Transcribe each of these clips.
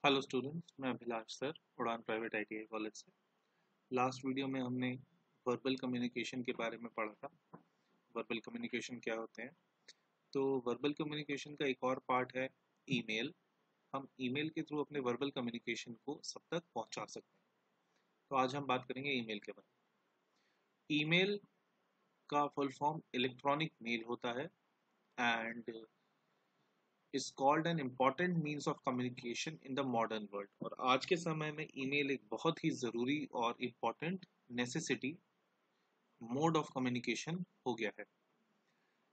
Hello students, मैं Abhilash sir उड़ान private ITI college से। लास्ट वीडियो में हमने वर्बल कम्युनिकेशन के बारे में पढ़ा था। वर्बल कम्युनिकेशन क्या होते हैं। तो वर्बल कम्युनिकेशन का एक और पार्ट है ईमेल। हम ईमेल के थ्रू अपने वर्बल कम्युनिकेशन को सब तक पहुंचा सकते हैं। तो आज हम बात करेंगे ईमेल के बारे में। ईमेल का फुल फॉर्म इलेक्ट्रॉनिक मेल होता है and is called an important means of communication in the modern world। और आज के समय में ईमेल एक बहुत ही ज़रूरी और important necessity mode of communication हो गया है।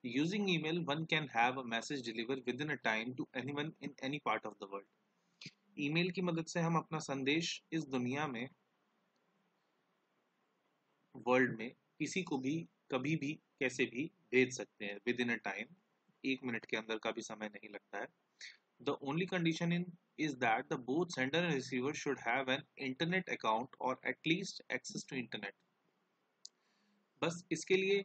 Using email one can have a message deliver within a time to anyone in any part of the world. Email की मदद से हम अपना संदेश इस दुनिया में, वर्ल्ड में किसी को भी कभी भी कैसे भी भेज सकते हैं with in a time. 1 minute के अंदर का भी समय नहीं लगता है। The only condition is that the both sender and receiver should have an internet account or at least access to internet। बस इसके लिए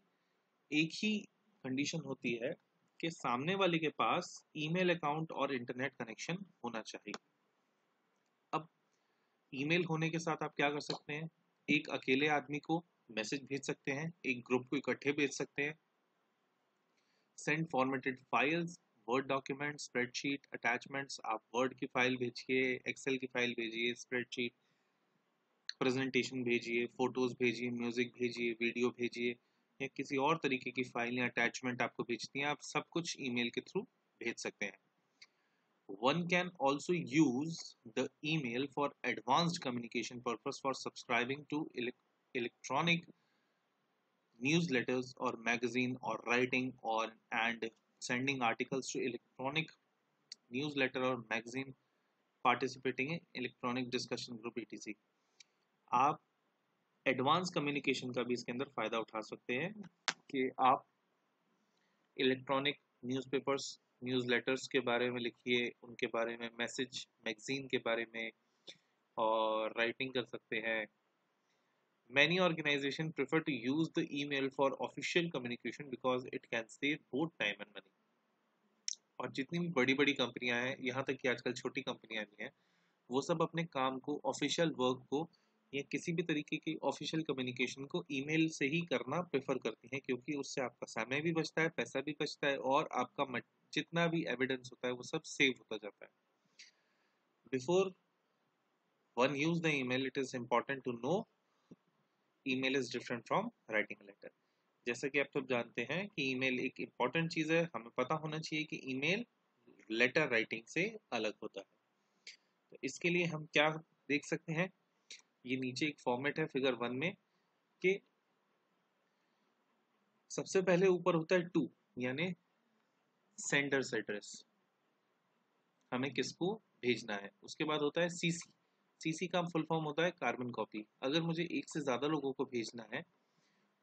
एक ही कंडीशन होती है कि सामने वाले के पास ईमेल अकाउंट और इंटरनेट कनेक्शन होना चाहिए। अब ईमेल होने के साथ आप क्या कर सकते हैं, एक अकेले आदमी को मैसेज भेज सकते हैं, एक ग्रुप को इकट्ठे भेज सकते हैं, send formatted files, word document, spreadsheet, attachments. आप वर्ड की फाइल भेजिए, एक्सेल की फाइल भेजिए, स्प्रेडशीट, प्रेजेंटेशन भेजिए, फोटोज भेजिए, म्यूजिक भेजिए, वीडियो भेजिए या किसी और तरीके की फाइल या अटैचमेंट आपको भेजनी है, आप सब कुछ ईमेल के थ्रू भेज सकते हैं। One can also use the email for advanced communication purpose for subscribing to electronic newsletters or magazine or writing on and sending articles to electronic newsletter or magazine, participating in electronic discussion group etc। आप advance communication का भी इसके अंदर फ़ायदा उठा सकते हैं कि आप इलेक्ट्रॉनिक न्यूज़पेपर्स, न्यूज़लेटर्स के बारे में लिखिए, उनके बारे में, मैसेज मैगजीन के बारे में और राइटिंग कर सकते हैं। Many organization prefer to use the email for official communication because it can save both time and money. और जितनी भी बड़ी बड़ी कंपनियां हैं, यहाँ तक कि आजकल छोटी कंपनियां भी हैं, वो सब अपने काम को, ऑफिशियल वर्क को या किसी भी तरीके की ऑफिशियल कम्युनिकेशन को ईमेल से ही करना प्रेफर करती हैं, क्योंकि उससे आपका समय भी बचता है, पैसा भी बचता है और आपका जितना भी एविडेंस होता है वो सब सेव होता जाता है। Before one use the email it is important to know email is different from writing letter. जैसा कि आप सब जानते हैं कि ईमेल एक इम्पॉर्टेंट चीज़ है, हमें पता होना चाहिए कि ईमेल लेटर राइटिंग से अलग होता है। तो इसके लिए हम क्या देख सकते हैं, ये नीचे एक फॉर्मेट है फिगर 1 में कि सबसे पहले ऊपर होता है टू, यानी सेंडर्स एड्रेस, हमें किसको भेजना है। उसके बाद होता है सीसी। सीसी का फुल फॉर्म होता है कार्बन कॉपी। अगर मुझे एक से ज़्यादा लोगों को भेजना है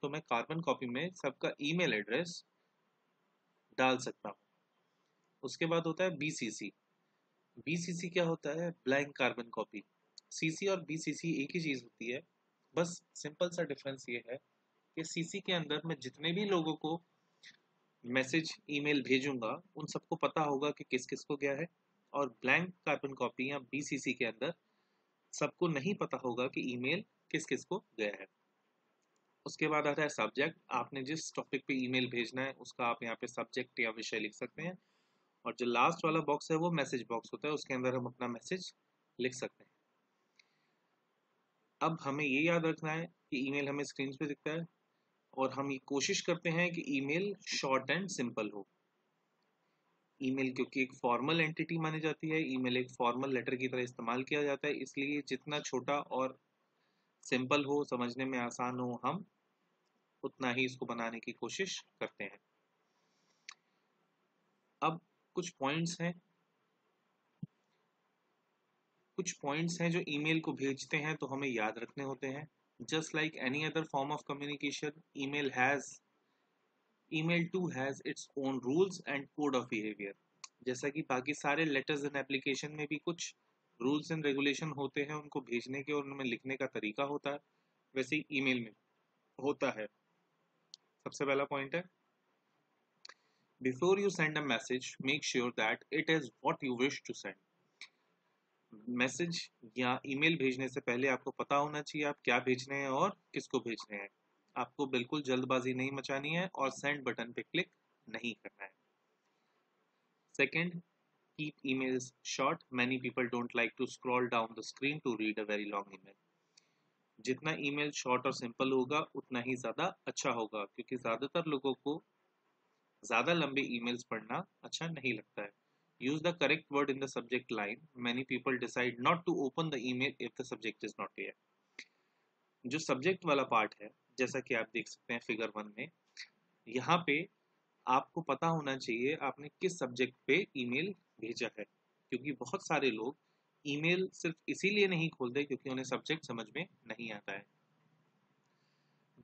तो मैं कार्बन कॉपी में सबका ईमेल एड्रेस डाल सकता हूँ। उसके बाद होता है बीसीसी। बीसीसी क्या होता है, ब्लैंक कार्बन कॉपी। सीसी और बीसीसी एक ही चीज़ होती है, बस सिंपल सा डिफरेंस ये है कि सीसी के अंदर मैं जितने भी लोगों को मैसेज ईमेल भेजूंगा उन सबको पता होगा कि किस किस को गया है, और ब्लैंक कार्बन कॉपी या बीसीसी के अंदर सबको नहीं पता होगा कि ईमेल किस किस को गया है। उसके बाद आता है सब्जेक्ट। आपने जिस टॉपिक पे ईमेल भेजना है उसका आप यहाँ पे सब्जेक्ट या विषय लिख सकते हैं, और जो लास्ट वाला बॉक्स है वो मैसेज बॉक्स होता है, उसके अंदर हम अपना मैसेज लिख सकते हैं। अब हमें ये याद रखना है कि ईमेल हमें स्क्रीन पे दिखता है और हम ये कोशिश करते हैं कि ईमेल शॉर्ट एंड सिंपल हो। ईमेल क्योंकि एक फॉर्मल एंटिटी मानी जाती है, ईमेल एक फॉर्मल लेटर की तरह इस्तेमाल किया जाता है, इसलिए जितना छोटा और सिंपल हो, समझने में आसान हो, हम उतना ही इसको बनाने की कोशिश करते हैं। अब कुछ पॉइंट्स हैं जो ईमेल को भेजते हैं तो हमें याद रखने होते हैं। Just like any other form of communication, email too has its own rules and code of behavior। जैसा कि बाकी सारे लेटर्स एंड एप्लीकेशन में भी कुछ रूल्स एंड रेगुलेशन होते हैं उनको भेजने के और उनमें लिखने का तरीका होता है, वैसे ही ईमेल में होता है। सबसे पहला पॉइंट है, before you send a message make sure that it is what you wish to send. Message या ईमेल भेजने से पहले आपको पता होना चाहिए आप क्या भेज रहे हैं और किसको भेज रहे हैं। आपको बिल्कुल जल्दबाजी नहीं मचानी है और सेंड बटन पे क्लिक नहीं करना है। Second, keep emails short. Many people don't like to scroll down the screen to read a very long email. जितना ईमेल शॉर्ट और सिंपल होगा उतना ही ज़्यादा अच्छा होगा, क्योंकि ज़्यादातर लोगों को ज़्यादा लंबे ईमेल्स पढ़ना अच्छा नहीं लगता है। Use the correct word in the subject line. Many people decide not to open the email if the subject is not clear. जो सब्जेक्ट वाला पार्ट है, जैसा कि आप देख सकते हैं फिगर 1 में, यहाँ पे आपको पता होना चाहिए आपने किस सब्जेक्ट पे ईमेल भेजा है, क्योंकि बहुत सारे लोग ईमेल सिर्फ इसीलिए नहीं खोलते क्योंकि उन्हें सब्जेक्ट समझ में नहीं आता है।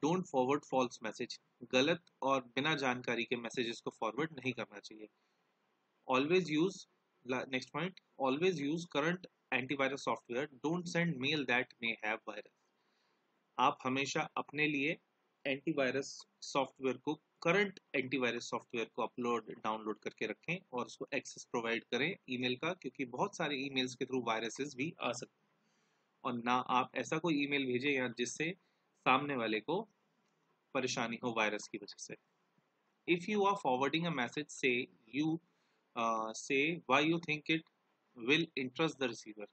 Don't forward false message. गलत और बिना जानकारी के मैसेजेस को फॉरवर्ड नहीं करना चाहिए। Always use, next point, always use current antivirus software. Don't send mail that may have virus. आप हमेशा अपने लिए एंटीवायरस सॉफ्टवेयर को, करंट एंटीवायरस सॉफ्टवेयर को डाउनलोड करके रखें और उसको एक्सेस प्रोवाइड करें ईमेल का, क्योंकि बहुत सारे ईमेल्स के थ्रू वायरसेस भी आ सकते हैं। और ना आप ऐसा कोई ईमेल भेजें या जिससे सामने वाले को परेशानी हो वायरस की वजह से। If you are forwarding a message, say why you think it will interest the receiver.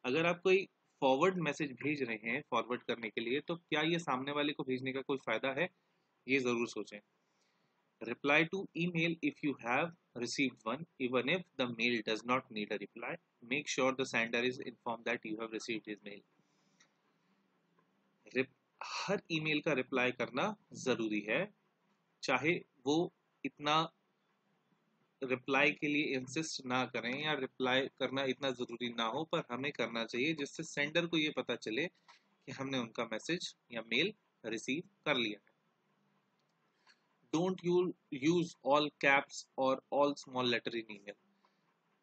अगर आप कोई फॉरवर्ड मैसेज भेज रहे हैं फॉरवर्ड करने के लिए, तो क्या ये सामने वाले को भेजने का कोई फायदा है, ये जरूर सोचें. Reply to email if you have received one, even if the mail does not need a reply. Make sure the sender is informed that you have received his mail. Her email का reply करना जरूरी है, चाहे वो इतना reply के लिए insist ना करें या रिप्लाई करना इतना जरूरी ना हो, पर हमें करना चाहिए जिससे सेंडर को ये पता चले कि हमने उनका मैसेज या मेल रिसीव कर लिया है. डोंट यूज ऑल कैप्स और all small letter in email.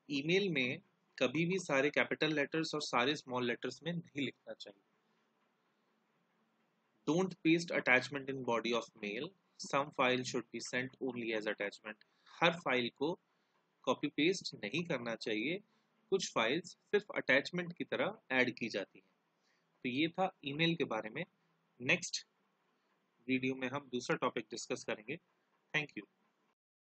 Email में कभी भी सारे कैपिटल लेटर्स और सारे स्मॉल लेटर्स में नहीं लिखना चाहिए. Don't paste attachment in body of mail. Some file should be sent only as attachment. हर फाइल को कॉपी पेस्ट नहीं करना चाहिए, कुछ फाइल्स सिर्फ अटैचमेंट की तरह ऐड की जाती हैं. तो ये था ईमेल के बारे में. नेक्स्ट वीडियो में हम दूसरा टॉपिक डिस्कस करेंगे. Thank you.